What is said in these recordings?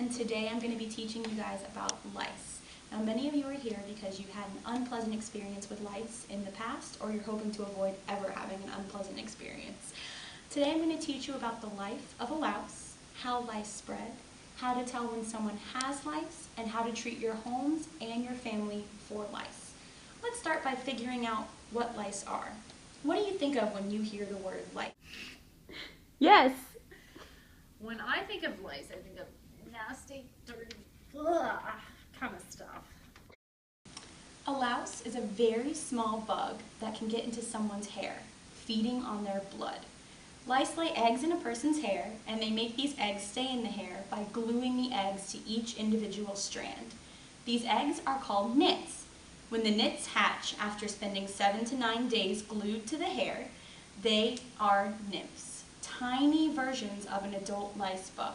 and today I'm going to be teaching you guys about lice. Now many of you are here because you've had an unpleasant experience with lice in the past, or you're hoping to avoid ever having an unpleasant experience. Today I'm going to teach you about the life of a louse, how lice spread, how to tell when someone has lice, and how to treat your homes and your family for lice. Let's start by figuring out what lice are. What do you think of when you hear the word lice? Yes. When I think of lice, I think of nasty, dirty, kind of stuff. A louse is a very small bug that can get into someone's hair, feeding on their blood. Lice lay eggs in a person's hair, and they make these eggs stay in the hair by gluing the eggs to each individual strand. These eggs are called nits. When the nits hatch after spending 7 to 9 days glued to the hair, they are nymphs, tiny versions of an adult lice bug.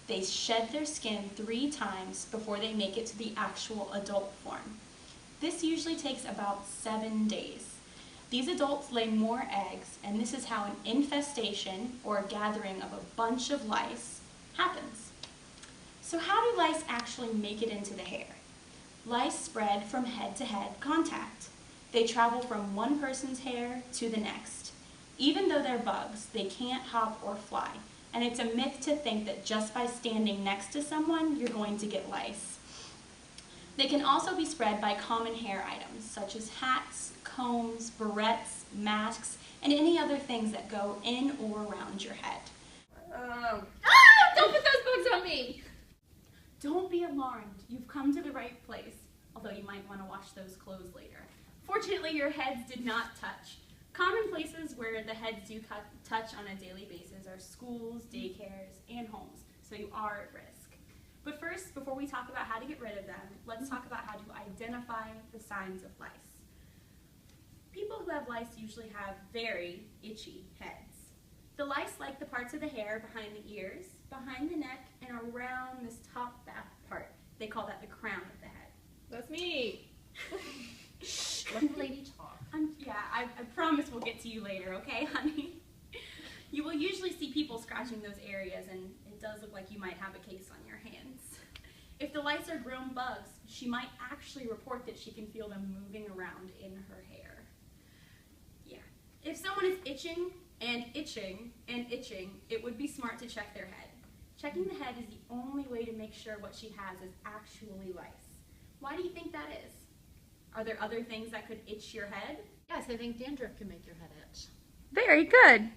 They shed their skin 3 times before they make it to the actual adult form. This usually takes about 7 days. These adults lay more eggs, and this is how an infestation, or a gathering of a bunch of lice, happens. So how do lice actually make it into the hair? Lice spread from head-to-head contact. They travel from one person's hair to the next. Even though they're bugs, they can't hop or fly, and it's a myth to think that just by standing next to someone, you're going to get lice. They can also be spread by common hair items, such as hats, combs, barrettes, masks, and any other things that go in or around your head. Don't put those bugs on me! Don't be alarmed. You've come to the right place, although you might want to wash those clothes later. Fortunately, your heads did not touch. Common places where the heads do touch on a daily basis are schools, daycares, and homes, so you are at risk. But first, before we talk about how to get rid of them, let's talk about how to identify the signs of lice. People who have lice usually have very itchy heads. The lice like the parts of the hair behind the ears, behind the neck, and around this top back part. They call that the crown of the head. That's me. Let the lady talk. I promise we'll get to you later, okay, honey? You will usually see people scratching those areas, and it does look like you might have a case on your hands. If the lice are grown bugs, she might actually report that she can feel them moving around in her hair. Yeah. If someone is itching and itching and itching, it would be smart to check their head. Checking the head is the only way to make sure what she has is actually lice. Why do you think that is? Are there other things that could itch your head? Yes, I think dandruff can make your head itch. Very good.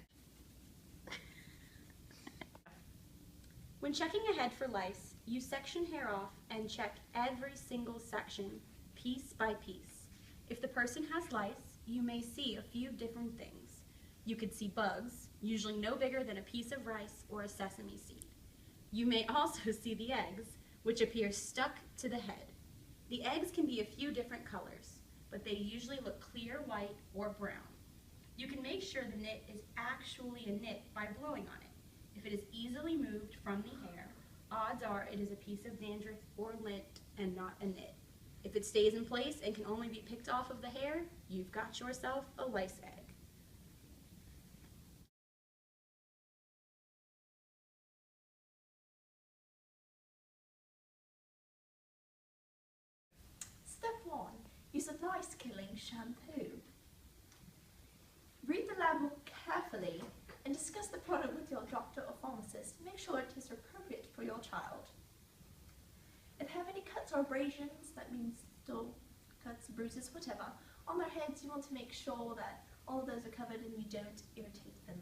When checking a head for lice, you section hair off and check every single section, piece by piece. If the person has lice, you may see a few different things. You could see bugs, usually no bigger than a piece of rice or a sesame seed. You may also see the eggs, which appear stuck to the head. The eggs can be a few different colors, but they usually look clear white or brown. You can make sure the nit is actually a nit by blowing on it. If it is easily moved from the hair, odds are it is a piece of dandruff or lint and not a nit. If it stays in place and can only be picked off of the hair, you've got yourself a lice egg. Step 1. Use a lice-killing shampoo. Read the label carefully and discuss the product with your doctor or pharmacist to make sure it is appropriate for your child. If they have any cuts or abrasions, that means dull cuts, bruises, whatever, on their heads, you want to make sure that all of those are covered and you don't irritate them.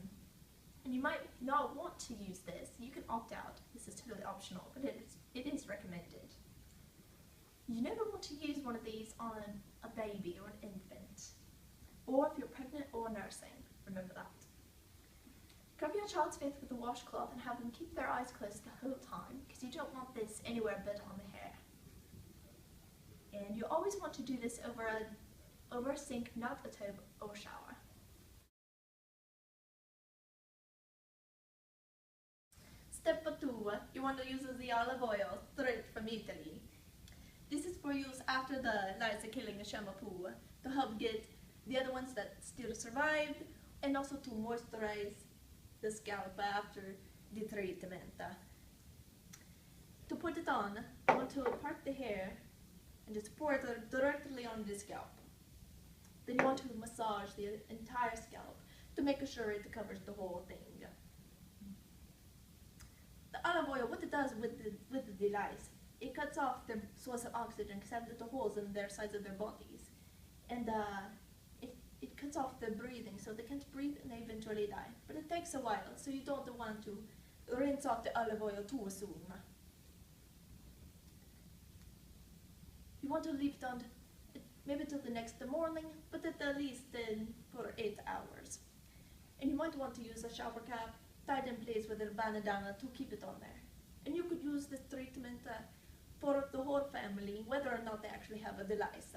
And you might not want to use this. You can opt out. This is totally optional, but it is recommended. You never want to use one of these on a baby or an infant, or if you're pregnant or nursing. Remember that. Cover your child's face with a washcloth and have them keep their eyes closed the whole time, because you don't want this anywhere but on the hair. And you always want to do this over a sink, not a tub or shower. Step 2. You want to use the olive oil straight from Italy. This is for use after the lice-killing shampoo to help get the other ones that still survived, and also to moisturize the scalp after the treatment. To put put it on, you want to part the hair and just pour it directly on the scalp. Then you want to massage the entire scalp to make sure it covers the whole thing. The olive oil, what it does with the lice, it cuts off their source of oxygen because they have little holes in their sides of their bodies. And it cuts off their breathing, so they can't breathe and they eventually die. But it takes a while, so you don't want to rinse off the olive oil too soon. You want to leave it on maybe till the next morning, but at least for 8 hours. And you might want to use a shower cap tied in place with a bandana to keep it on there. And you could use this treatment for the whole family, whether or not they actually have a lice.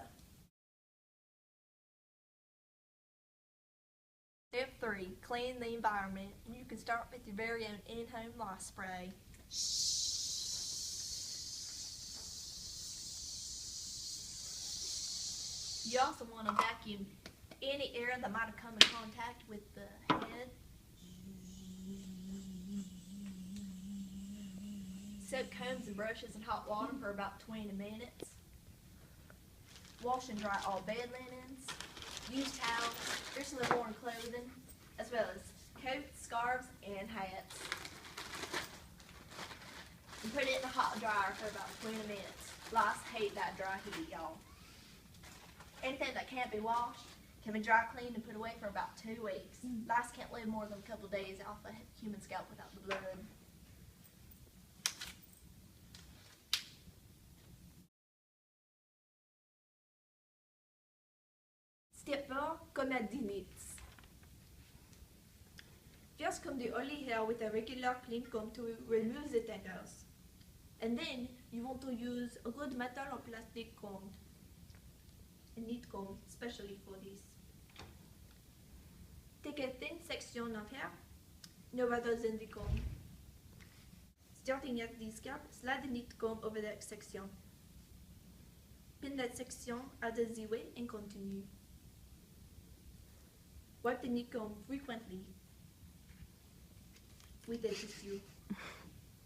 Step 3, clean the environment, and you can start with your very own in-home lice spray. You also want to vacuum any air that might have come in contact with the head. Soak combs and brushes in hot water for about 20 minutes. Wash and dry all bed linens. Use towels, recently worn clothing, as well as coats, scarves, and hats. And put it in the hot dryer for about 20 minutes. Lice hate that dry heat, y'all. Anything that can't be washed can be dry cleaned and put away for about 2 weeks. Lice can't live more than a couple of days off a human scalp without the blood. Step 4, combat the lice. First comb the oily hair with a regular clean comb to remove the tangles. And then you want to use a good metal or plastic comb. A neat comb, especially for this. Take a thin section of hair, no other than the comb. Starting at the scalp, slide the neat comb over that section. Pin that section out of the way and continue. Wipe the neat comb frequently with a tissue.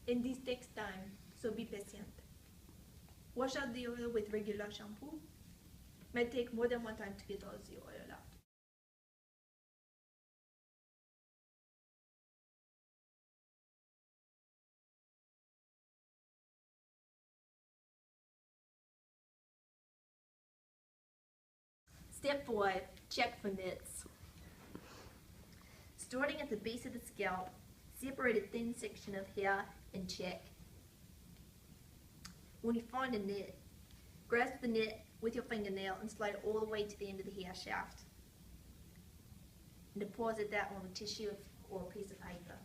And this takes time, so be patient. Wash out the oil with regular shampoo. May take more than one time to get all the oil out. Step 5, check for nits. Starting at the base of the scalp, separate a thin section of hair and check. When you find a nit, grasp the nit with your fingernail and slide it all the way to the end of the hair shaft. And deposit that on a tissue or a piece of paper.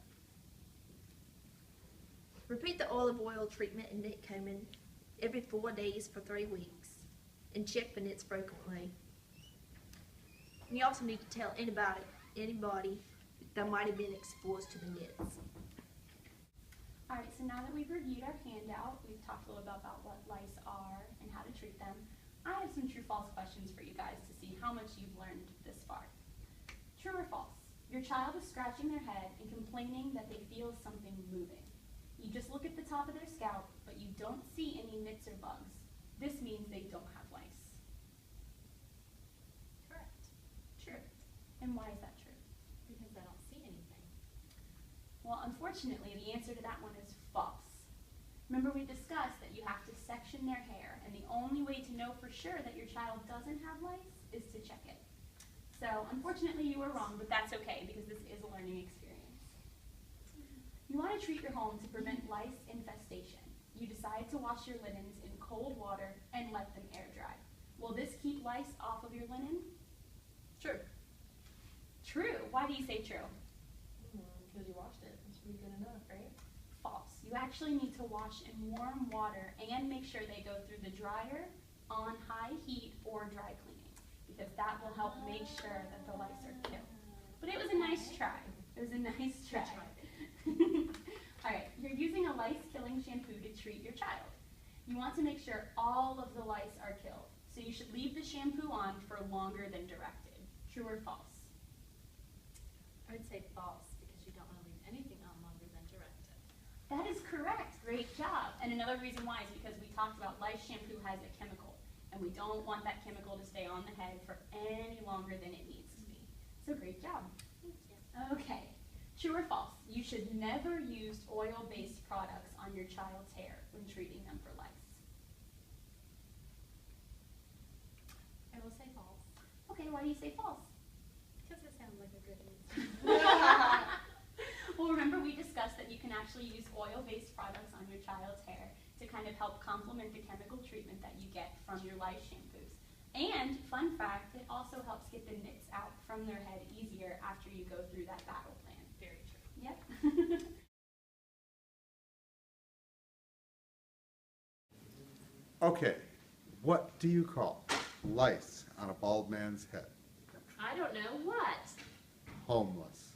Repeat the olive oil treatment and nit combing every 4 days for 3 weeks. And check for nits frequently. And you also need to tell anybody that might have been exposed to the nits. Alright, so now that we've reviewed our handout, we've talked a little bit about what lice are and how to treat them. I have some true-false questions for you guys to see how much you've learned this far. True or false? Your child is scratching their head and complaining that they feel something moving. You just look at the top of their scalp, but you don't see any nits or bugs. This means they don't have lice. Correct. True. And why is that true? Because I don't see anything. Well, unfortunately, the answer to that one is false. Remember, we discussed that you have to section their hair, and the only way to know for sure that your child doesn't have lice is to check it. So, unfortunately, you were wrong, but that's okay because this is a learning experience. You want to treat your home to prevent lice infestation. You decide to wash your linens in cold water and let them air dry. Will this keep lice off of your linen? True. True. Why do you say true? Because you washed it. It's pretty good enough, right? False. You actually need to wash in warm water and make sure they go through the dryer on high heat or dry cleaning, because that will help make sure that the lice are killed. But it was a nice try. It was a nice try. Alright, you're using a lice-killing shampoo to treat your child. You want to make sure all of the lice are killed, so you should leave the shampoo on for longer than directed. True or false? I would say false because you don't want to leave anything on longer than directed. That is correct. Great job. And another reason why is because we talked about Lice shampoo has a chemical, and we don't want that chemical to stay on the head for any longer than it needs to be. So great job. Thank you. Okay. True or false? You should never use oil-based products on your child's hair when treating them for lice. I will say false. Okay, why do you say false? Because it sounds like a good answer. Well, remember we discussed that you can actually use oil-based products on your child's hair to kind of help complement the chemical treatment that you get from your lice shampoos. And, fun fact, it also helps get the nits out from their head easier after you go through that battle plan. Very true. Yep. Okay, what do you call lice on a bald man's head? I don't know what. Homeless.